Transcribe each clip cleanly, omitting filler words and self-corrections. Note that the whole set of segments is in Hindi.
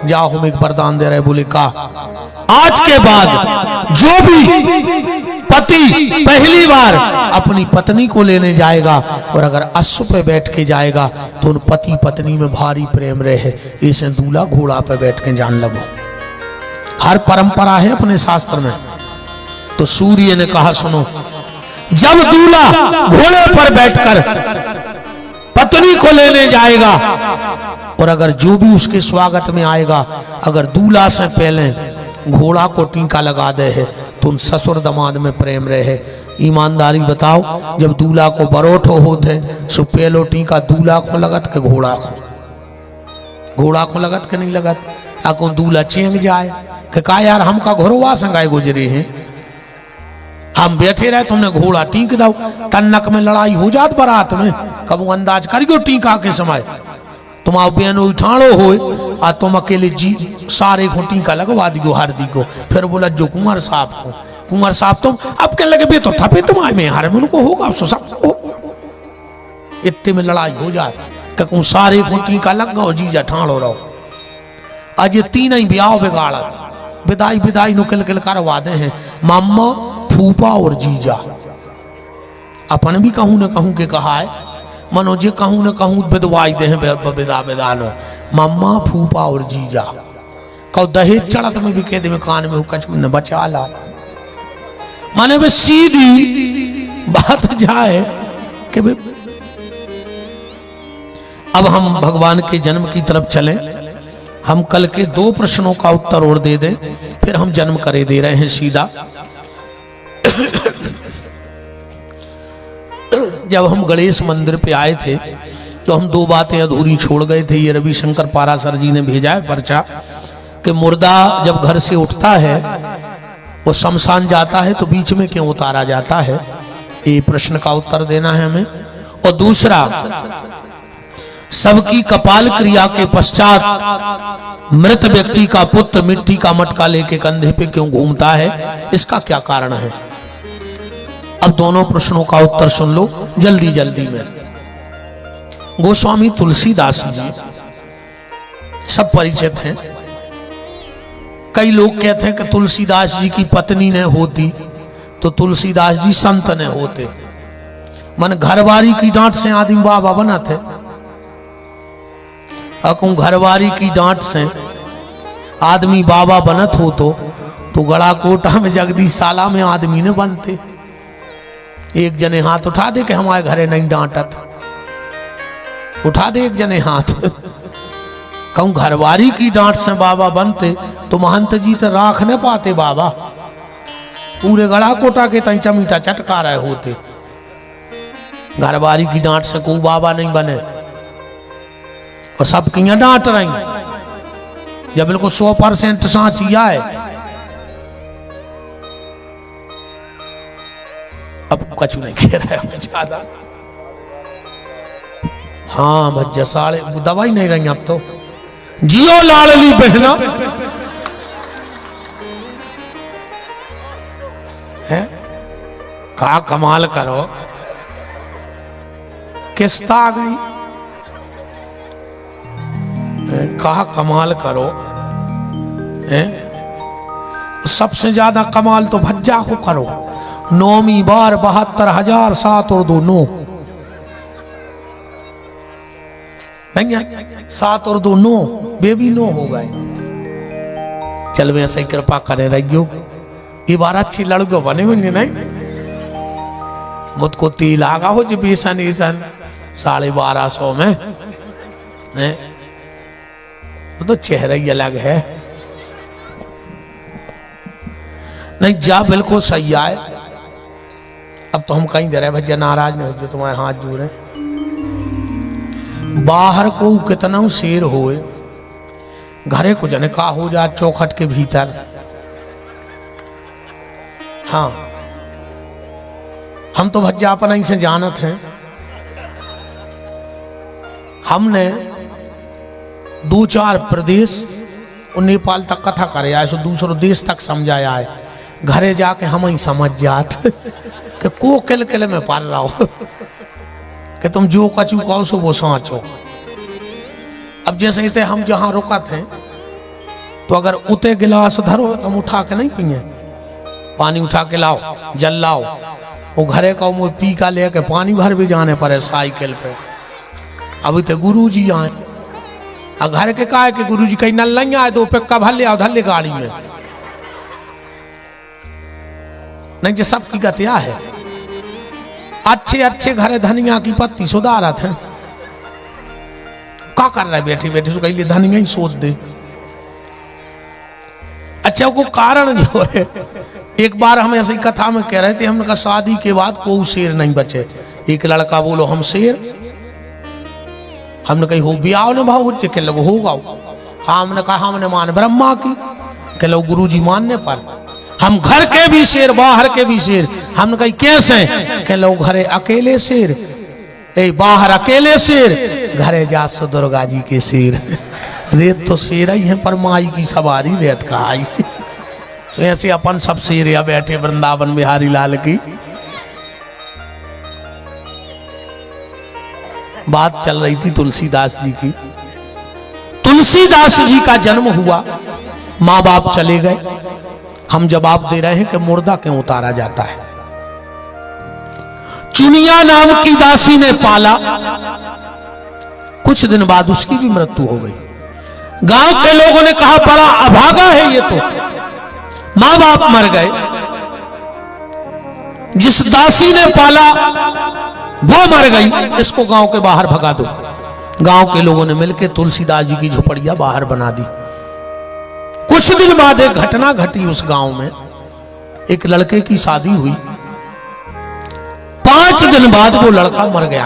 जाओ हम एक वरदान दे रहे। बोले का आज के बाद जो भी पति पहली बार अपनी पत्नी को लेने जाएगा और अगर अश्व पे बैठ के जाएगा तो उन पति पत्नी में भारी प्रेम रहे, इसे दूल्हा घोड़ा पे बैठ के जान लगो। हर परंपरा है अपने शास्त्र में। तो सूर्य ने कहा सुनो, जब दूल्हा घोड़े पर बैठकर पत्नी को लेने जाएगा और अगर जो भी उसके स्वागत में आएगा अगर दूल्हा से पहले घोड़ा को टीका लगा दे है तो उन ससुर दमाद में प्रेम रहे। ईमानदारी बताओ, जब दूल्हा को बरोठ होते सो पहलो टीका दूल्हा को लगत के घोड़ा को लगत के नहीं लगत। आको दूल्हा चेंग जाए कि का यार हमका घोरवा संगाए गुजरे हैं, हम बैठे रहे तुमने घोड़ा टीक दो। तन्नक में लड़ाई हो जात बारात में, कबू अंदाज करियो टीका के समय तुम बेन उठाड़ो हो आ तुम अकेले जी सारे को टीका लगवा दियो हरदी को। फिर बोला जो कुंवर साहब तुम अब कहने लगे बे तो थपे तुम आए में हारे में उनको होगा सबको इतने में लड़ाई हो जाए कि सारे को टीका लग गो जीजा ठाणो रहो। आज ये तीन ही ब्याह बिगाड़त विदाई नु किल करवा दे हैं मामा फूफा और जीजा। अपन भी कहूं न कहूं के कहा है मनो जे कहूं न कहूं विधवाई दे विदानो मामा फूफा और जीजा। कहो दहेज चढ़त में भी कह दे में कान में कछु न बचा ला। माने वे सीधी बात जाए कि अब हम भगवान के जन्म की तरफ चलें। हम कल के 2 प्रश्नों का उत्तर और दे दें, फिर हम जन्म करे दे रहे हैं सीधा। जब हम गणेश मंदिर पे आए थे तो हम 2 बातें अधूरी छोड़ गए थे। ये रविशंकर पारासर जी ने भेजा है पर्चा कि मुर्दा जब घर से उठता है वो शमशान जाता है तो बीच में क्यों उतारा जाता है, ये प्रश्न का उत्तर देना है हमें। और दूसरा, सबकी कपाल क्रिया के पश्चात मृत व्यक्ति का पुत्र मिट्टी का मटका लेके कंधे पे क्यों घूमता है, इसका क्या कारण है। अब दोनों प्रश्नों का उत्तर सुन लो जल्दी में। गोस्वामी तुलसीदास जी सब परिचित हैं। कई लोग कहते हैं कि तुलसीदास जी की पत्नी ने होती तो तुलसीदास जी संत ने होते। मन घरवारी की डांट से आदमी बाबा बना थे। अकुं घरवारी की डांट से आदमी बाबा बनत हो तो गड़ा कोटा में जगदीश साला में आदमी ने बनते। एक जने हाथ उठा दे कि हमारे घरे नहीं डांटत, उठा दे एक जने हाथ। कहूं घरवारी की डांट से बाबा बनते तो महंत जी तो राख न पाते बाबा, पूरे गड़ा कोटा के तंचा मीठा चटका रहे होते। घरवारी की डांट से कोई बाबा नहीं बने और सब किया डांट रही। जब बिल्कुल 100% सांची आए अब कछु नहीं कह रहा है ज्यादा। हाँ भज्जा साले दवाई नहीं रही अब तो जियो लाडली बहना है। का कमाल करो, किस्ता आ गई। का कमाल करो है। सबसे ज्यादा कमाल तो भज्जा को करो। 9वीं बार 72,007 और 2 9 नहीं 7 और 2 9 बेबी 9 हो गए। चल वे ऐसे कृपा करे रहियो। ये बार अच्छी लड़को बने में नहीं मुझको तेल आगा हो जो बेसन 1250 में तो चेहरा ही अलग है। नहीं जा बिल्कुल सही आए। अब तो हम कहीं दे रहे भैया नाराज नहीं हो जो तुम्हारे हाथ जोड़े। बाहर को कितना शेर होए घरे को जने का हो जा चौखट के भीतर। हाँ हम तो भज्जा अपना ही से जानत हैं। हमने 2-4 प्रदेश और नेपाल तक कथा करे आए सो दूसरों देश तक समझाया है। घरे जाके हम ही समझ जात कि को किल में पाल रहा हो कि तुम जो कचू कहो सो वो सांचो। अब जैसे थे हम जहां रुका थे तो अगर उते गिलास धरो तो हम उठा के नहीं पिए, पानी उठा के लाओ, जल लाओ, वो घरे का मुँह पी का लेके पानी भर भी जाने पड़े साइकिल पे। अभी तो गुरु जी आए, और घर के कहा कि गुरु जी कहीं नल नहीं आए, 2 पेक्का भर ले आओ, धर ले गाड़ी में। नहीं जो सबकी गतिया है, अच्छे अच्छे घरे धनिया की पत्ती सुधारत है, क्या कर रहा है बैठी बैठी, उसको कहीं धनिया ही सोच दे। अच्छा वो कारण जो है, एक बार हम ऐसी कथा में कह रहे थे, हमने कहा शादी के बाद कोई शेर नहीं बचे। एक लड़का बोलो हम शेर, हमने कही हो ब्याह न भाव के लोग होगा। हाँ हमने कहा हमने मान ब्रह्मा की, के लोग गुरु जी मानने पर हम घर के भी शेर बाहर के भी शेर। हमने कही कैसे, के लोग घरे अकेले शेर, बाहर अकेले शेर, घरे जा सो दुर्गा जी के शेर। रेत तो शेर ही है पर माई की सवारी रेत का आई। तो ऐसे अपन सब शेर या बैठे वृंदावन बिहारी लाल की। बात चल रही थी तुलसीदास जी की। तुलसीदास जी का जन्म हुआ, माँ बाप चले गए, हम जवाब दे रहे हैं कि मुर्दा क्यों उतारा जाता है। चुनिया नाम की दासी ने पाला, कुछ दिन बाद उसकी भी मृत्यु हो गई। गांव के लोगों ने कहा बड़ा अभागा है ये तो, मां बाप मर गए, जिस दासी ने पाला वो मर गई, इसको गांव के बाहर भगा दो। गांव के लोगों ने मिलकर तुलसीदास जी की झोपड़ियां बाहर बना दी। कुछ दिन बाद एक घटना घटी उस गांव में, एक लड़के की शादी हुई, 5 दिन बाद वो लड़का मर गया।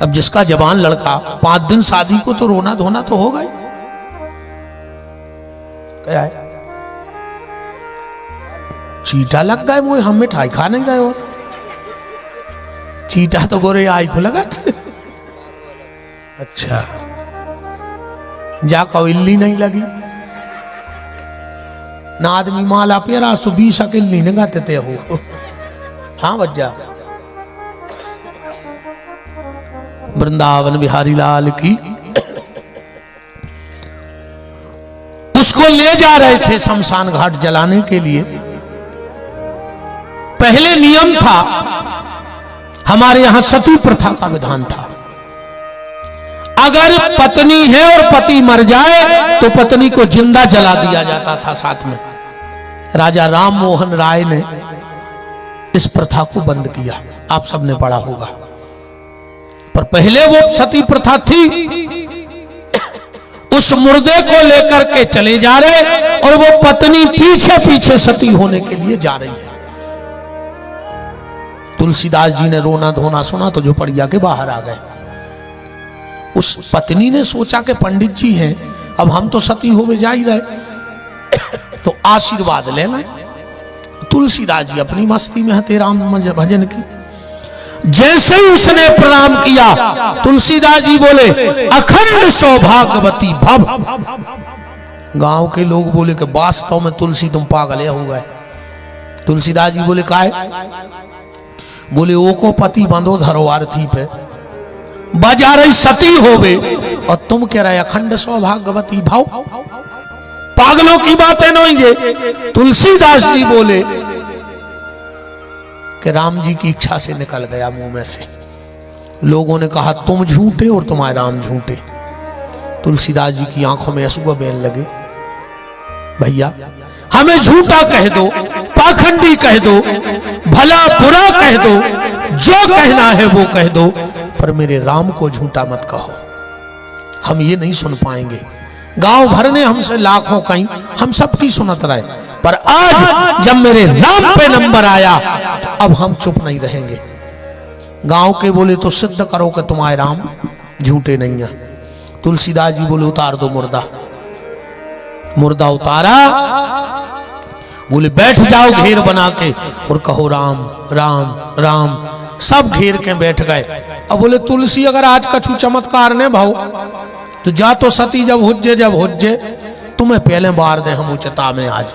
अब जिसका जवान लड़का 5 दिन शादी को तो रोना धोना तो हो गई। क्या है, चीटा लग गए मुझे, हम मिठाई खा नहीं गए हो, चीटा तो गोरे आई को लगा। अच्छा जा कहो इल्ली नहीं लगी ना, आदमी माला पेरा 120 इल्ली नहीं गाते थे हो। हाँ बच्चा, वृंदावन बिहारी लाल की। उसको ले जा रहे थे शमशान घाट जलाने के लिए। पहले नियम था, हमारे यहां सती प्रथा का विधान था, अगर पत्नी है और पति मर जाए तो पत्नी को जिंदा जला दिया जाता था साथ में। राजा राम मोहन राय ने इस प्रथा को बंद किया, आप सबने पढ़ा होगा। पर पहले वो सती प्रथा थी। उस मुर्दे को लेकर के चले जा रहे और वो पत्नी पीछे पीछे सती होने के लिए जा रही है। तुलसीदास जी ने रोना धोना सुना तो झोपड़िया के बाहर आ गए। उस पत्नी ने सोचा कि पंडित जी हैं, अब हम तो सती होवे जा ही रहे, तो आशीर्वाद ले लें। तुलसीदास जी अपनी मस्ती में हते राम भजन की। जैसे ही उसने प्रणाम किया, तुलसीदास जी बोले अखंड सौभाग्यवती भव। गांव के लोग बोले कि वास्तव में तुलसी तुम पागल हो गए। तुलसीदास जी बोले काहे? बोले ओ को पति बंधो धरो आरती पे, बजा रही सती होवे और तुम कह रहे अखंड सौभाग्यवती भाव। पागलों की बातें नहीं ये। तुलसीदास जी बोले कि राम जी की इच्छा से निकल गया मुंह में से। लोगों ने कहा तुम झूठे और तुम्हारे राम झूठे। तुलसीदास जी की आंखों में आंसू बहने लगे। भैया हमें झूठा कह दो, पाखंडी कह दो, भला बुरा कह दो, जो कहना है वो कह दो, पर मेरे राम को झूठा मत कहो, हम ये नहीं सुन पाएंगे। गांव भर ने हमसे लाखों कहीं, हम सबकी सुनत रहे, पर आज जब मेरे राम पे नंबर आया तो अब हम चुप नहीं रहेंगे। गांव के बोले तो सिद्ध करो कि तुम्हारे राम झूठे नहीं है। तुलसीदास जी बोले उतार दो मुर्दा। मुर्दा उतारा, बोले बैठ जाओ घेर बना के और कहो राम राम राम। सब घेर के बैठ गए। अब बोले तुलसी अगर आज कछु चमत्कार ने भाव तो जा तो सती जब हुज्जे तुम्हें पहले बार दे हम उचता में, आज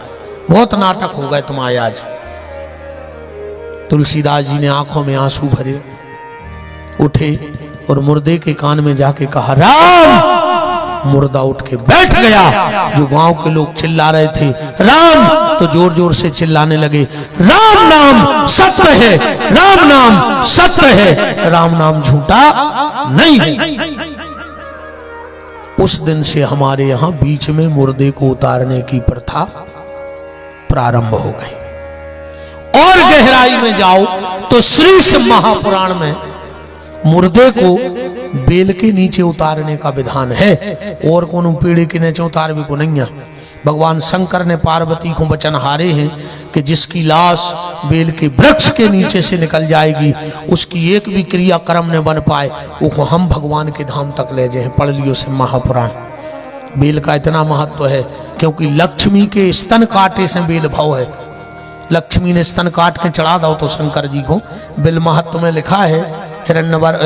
बहुत नाटक हो गए तुम्हारे आज। तुलसीदास जी ने आंखों में आंसू भरे, उठे और मुर्दे के कान में जाके कहा राम मुर्दा उठ के बैठ गया। जो गांव के लोग चिल्ला रहे थे राम, तो जोर जोर से चिल्लाने लगे, राम नाम सत्य है, राम नाम सत्य है, राम नाम झूठा नहीं है। उस दिन से हमारे यहां बीच में मुर्दे को उतारने की प्रथा प्रारंभ हो गई। और गहराई में जाओ तो श्री महापुराण में मुर्दे को बेल के नीचे उतारने का विधान है, और कोनो पेड़ के नीचे उतार भी को नहीं है। भगवान शंकर ने पार्वती को वचन हारे हैं कि जिसकी लाश बेल के वृक्ष के नीचे से निकल जाएगी, उसकी एक भी क्रिया कर्म न बन पाए, वो हम भगवान के धाम तक ले जाए। पढ़ लियो से महापुराण। बेल का इतना महत्व है क्योंकि लक्ष्मी के स्तन काटे से बेल भाव है। लक्ष्मी ने स्तन काट के चढ़ा दो तो शंकर जी को। बेल महत्व में लिखा है, हिरण्यवर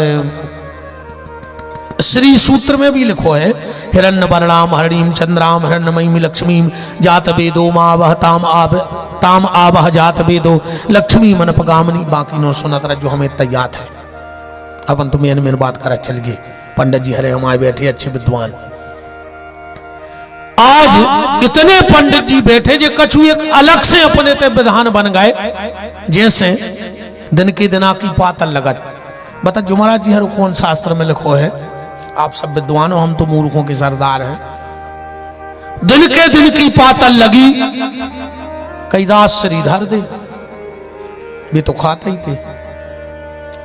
श्री सूत्र में भी लिखो है, हिरण्य वर्णाम हरणीम चंद्राम हिरण्यमयी लक्ष्मीम जात वेदो मावह ताम आवह जात वेदो लक्ष्मी मन पगामनी। बाकी नो सुनत रह जो हमें तैयार है। अपन तुम्हें मेन बात कर चल गए। पंडित जी हरे हमारे बैठे अच्छे विद्वान। आज इतने पंडित जी बैठे जो कछु एक अलग से अपने ते विधान बन गए, जैसे दिन के दिना की पातल लगत। बता जो महाराज जी हर कौन शास्त्र में लिखो है, आप सब विद्वान हो, हम तो मूर्खों के सरदार हैं। दिन के दिन की पातल लगी, कई दास श्रीधर दे, वे तो खाते ही थे।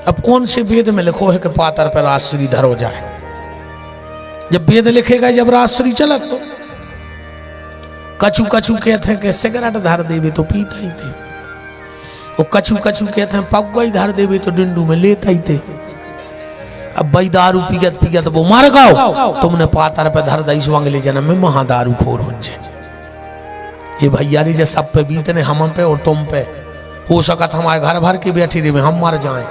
अब कौन से वेद में लिखो है कि पातर पर राज श्रीधर हो जाए? जब वेद लिखेगा जब राजश्री चलत तो कछु कछु कहते हैं कि सिगरेट धर देवे तो पीता ही थे, वो कछु कछु कहते हैं पग्गा ही धर देवे तो डिंडू में लेता ही थे। अब भाई दारू पीगत पीगत वो मार गाओ, तुमने पातर पे धर दई सो अगले जन्म में महादारू खोर हो जाए। ये भैया जी सब पे बीतने हम पे और तुम पे, हो सकत हमारे घर भर के बैठी रहे हम मार जाए,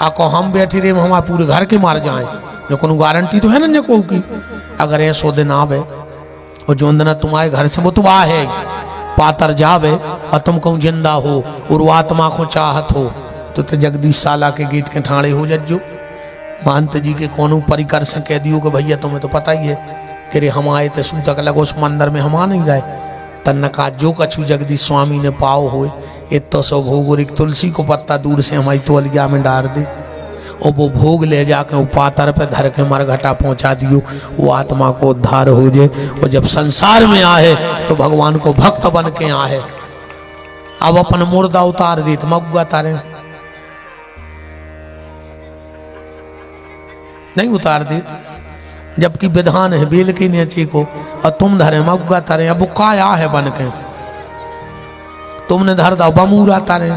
आको हम बैठी रहे हमारे पूरे घर के मार जाए। जो कोनो गारंटी तो है ना को की, अगर ये 100 दिन आवे और जो दिन तुम्हारे घर से वो तो आ है पातर जावे और तुम कहूँ जिंदा हो और वो आत्मा को चाहत हो तो जगदीश साला के गेट के ठाणे हो जज्जो। महंत जी के कोनो परिकर से कह दियो कि भैया तुम्हें तो पता ही है कि रे हम आए थे सूतक लगो उस मंदिर में हम आ नहीं गए। तन्नका जो कछु जगदीश स्वामी ने पाओ हो इतो सो भोग, एक तुलसी को पत्ता दूर से हमारी तोलिया में डाल दे और वो भोग ले जाके वो पातर पे धर के मरघटा पहुंचा दियो, वो आत्मा को उद्धार हो जाए। और जब संसार में आए तो भगवान को भक्त बन के आए। अब अपन मुर्दा उतार दी तो मगुआ तारे नहीं उतार दी, जबकि विधान है बेल के नीचे को और तुम धरे मगुआ तारे। अब वो काया है बन के, तुमने धर दो बमूरा तारे।